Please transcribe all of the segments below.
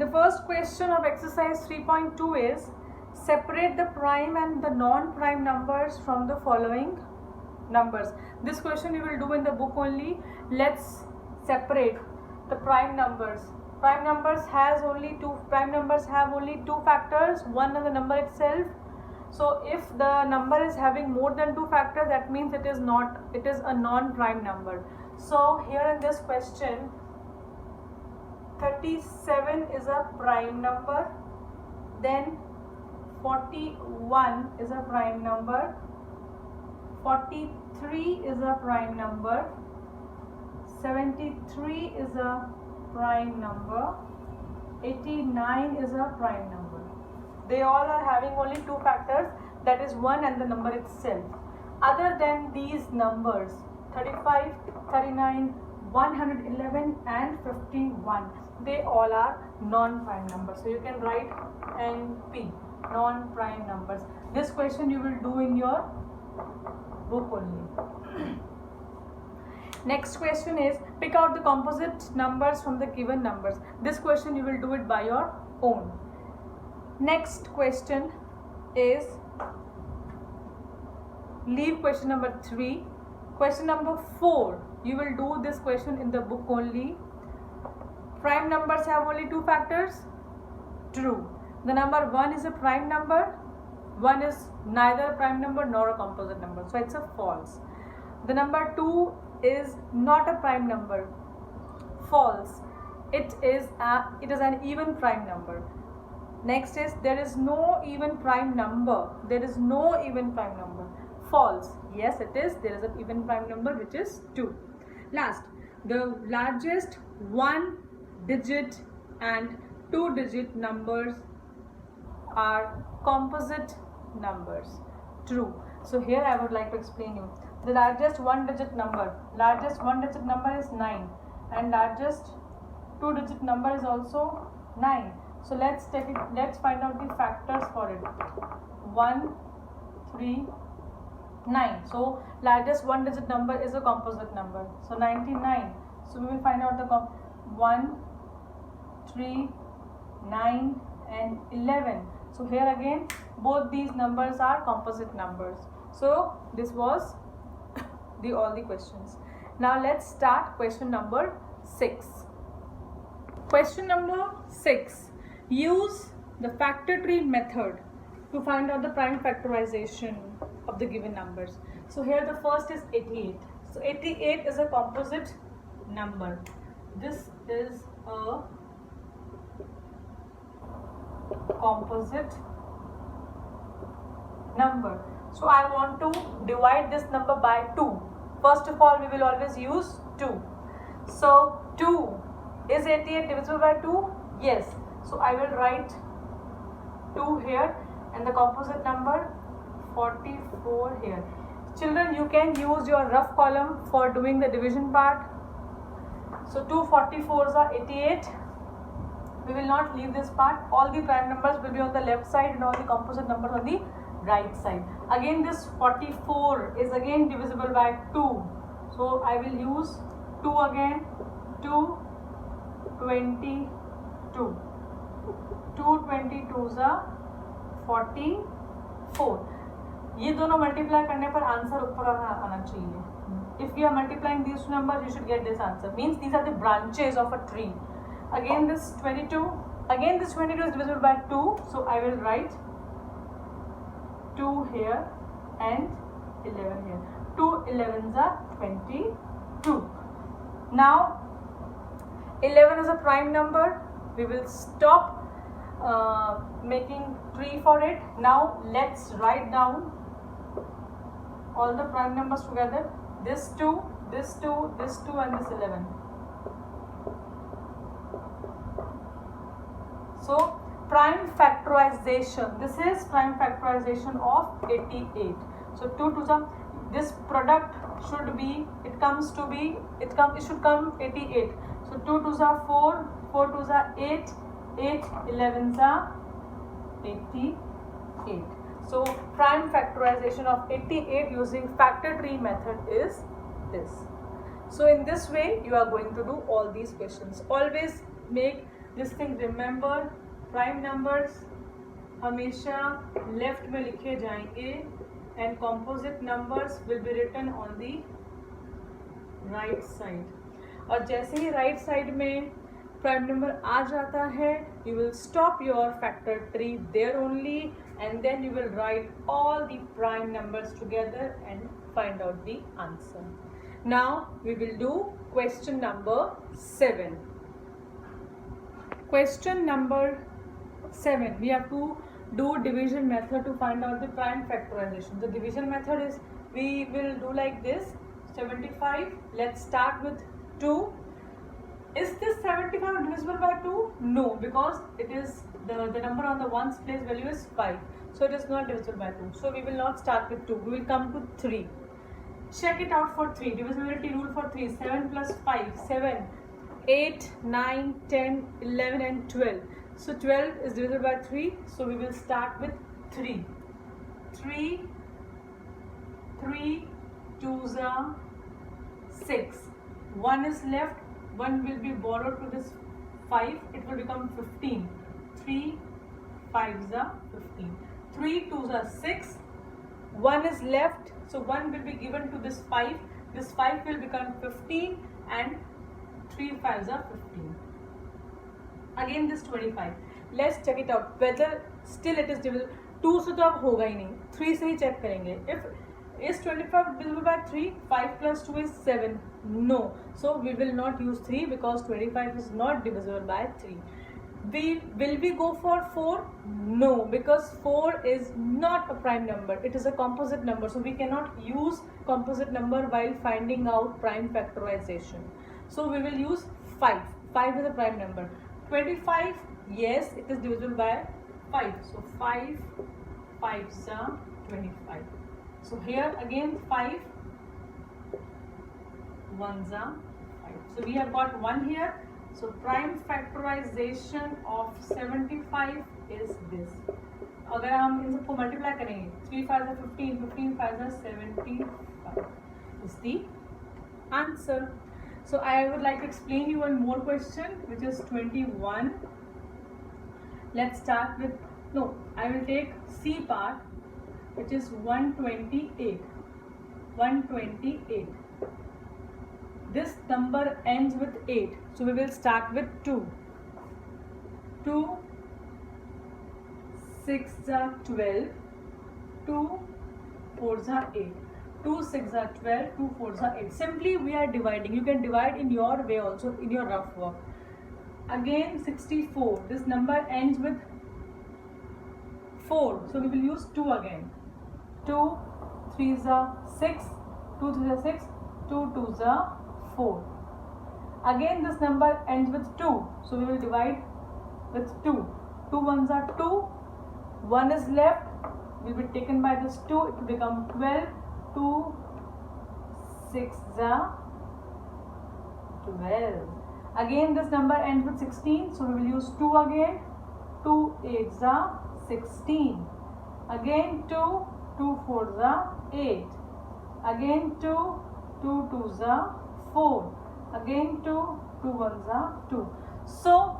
The first question of exercise 3.2 is separate the prime and the non-prime numbers from the following numbers. This question you will do in the book only. Let's separate the prime numbers. Prime numbers have only two factors, one is the number itself. So if the number is having more than two factors, that means it is a non-prime number. So here in this question, 37 is a prime number, then 41 is a prime number, 43 is a prime number, 73 is a prime number, 89 is a prime number. They all are having only two factors, that is 1 and the number itself. Other than these numbers, 35, 39, 111 and 51, they all are non-prime numbers. So you can write NP, non-prime numbers. This question you will do in your book only. Next question is pick out the composite numbers from the given numbers. This question you will do it by your own. Next question is leave question number 3. Question number 4, you will do this question in the book only. Prime numbers have only two factors? True. The number 1 is a prime number. 1 is neither a prime number nor a composite number, so it's a false. The number 2 is not a prime number. False. It is an even prime number. Next is there is no even prime number. There is no even prime number. False. Yes, it is. There is an even prime number, which is 2. Last, the largest 1-digit and 2-digit numbers are composite numbers. True. So here I would like to explain you. The largest 1-digit number is 9, and largest 2-digit number is also 9. So let's find out the factors for it. 1, 3, 9. So largest 1-digit number is a composite number. So 99. So we will find out the 1, 3, 9 and 11. So here again both these numbers are composite numbers. So this was all the questions. Now let's start question number 6. Question number 6. Use the factor tree method to find out the prime factorization of the given numbers. So here the first is 88. So 88 is a composite number. This is a composite number. So I want to divide this number by 2. First of all, we will always use 2. So 2, is 88 divisible by 2? Yes. So I will write 2 here and the composite number 44 here. Children, you can use your rough column for doing the division part. So 2 44s are 88. We will not leave this part. All the prime numbers will be on the left side and all the composite numbers on the right side. Again this 44 is again divisible by 2. So I will use 2 again. 2 22. 2 22s are 44. ये दोनों multiply करने पर answer ऊपर आना चाहिए. If you are multiplying these two numbers, you should get this answer. Means these are the branches of a tree. Again this 22. Again this 22 is divisible by 2. So I will write 2 here and 11 here. 2 11s are 22. Now 11 is a prime number. We will stop making tree for it. Now let's write down all the prime numbers together. This 2, this 2, this 2 and this 11. So prime factorization. This is prime factorization of 88. So 2 to the this product should be it should come 88. So 2 2s are 4, 4 2s are 8, 8 11s are 88. So prime factorization of 88 using factor tree method is this. So in this way you are going to do all these questions. Always make This thing remember, prime numbers हमेशा left में लिखे जाएंगे and composite numbers will be written on the right side. और जैसे ही right side में prime number आ जाता है, you will stop your factor tree there only, and then you will write all the prime numbers together and find out the answer. Now we will do question number 7. Question number 7. We have to do division method to find out the prime factorization. The division method is, we will do like this. 75. Let's start with 2. Is this 75 divisible by 2? No, because it is the number on the ones place value is 5. So it is not divisible by 2. So we will not start with 2. We will come to 3. Check it out for 3. Divisibility rule for 3. 7 plus 5. 7. 8, 9, 10, 11 and 12. So 12 is divisible by 3. So we will start with 3. 3, 2s are 6. 1 is left. 1 will be borrowed to this 5. It will become 15. 3, 5s are 15. 3, 2s are 6. 1 is left. So 1 will be given to this 5. This 5 will become 15 and 3 5s are 15. Again this 25. Let's check it out whether still it is divisible. 2 से तो अब होगा ही नहीं, 3 से ही check करेंगे. If is 25 divisible by 3? 5 plus 2 is 7. No. So we will not use 3 because 25 is not divisible by 3. Will we go for 4? No, because 4 is not a prime number. It is a composite number. So we cannot use composite number while finding out prime factorization. So we will use 5. 5 is a prime number. 25, yes, it is divisible by 5. So 5 5s are 25. So here again 5 1s are 5. So we have got 1 here. So prime factorization of 75 is this. अगर हम इन सबको multiply करेंगे, 3 5s are 15, 15 5s are 75 is the answer. So I would like to explain you one more question, which is 21. Let's start with, no, I will take C part, which is 128. 128. This number ends with 8. So we will start with 2. 2 6 are 12. 2 4s are 8. 2 6 are 12, 2 4s are 8. Simply we are dividing. You can divide in your way also, in your rough work. Again 64. This number ends with 4. So we will use 2 again. 2 3s are 6. 2 3s are 6. 2 2s are 4. Again this number ends with 2. So we will divide with 2. 2 1s are 2. 1 is left. Will be taken by this 2. It will become 12. 2 6s are 12. Again this number ends with 16. So we will use 2 again. 2 8s are 16. Again 2 2 4s are 8. Again 2 2 2s are 4. Again 2 2 1s are 2. So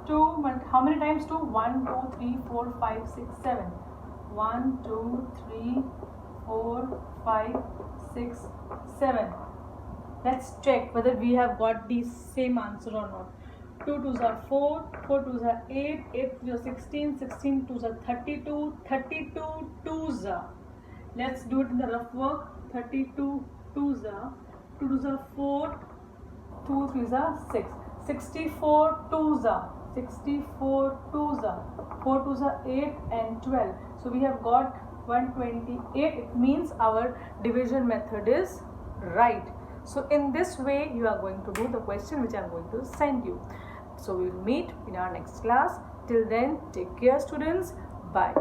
2, how many times 2? 1 2 3 4 5 6 7. 1 2 3 4 5 6 7. Let's check whether we have got the same answer or not. 2 2s are 4, 4 2s are 8, 8 2s are 16, 16 2s are 32, 32 2s are. Let's do it in the rough work. 32 2s are, 2 2s are 4, 2 3s are 6, 64 2s are, 64 2s are, 4 2s are 8 and 12. So we have got 128. It means our division method is right. So in this way you are going to do the question which I am going to send you. So we will meet in our next class. Till then, take care students. Bye.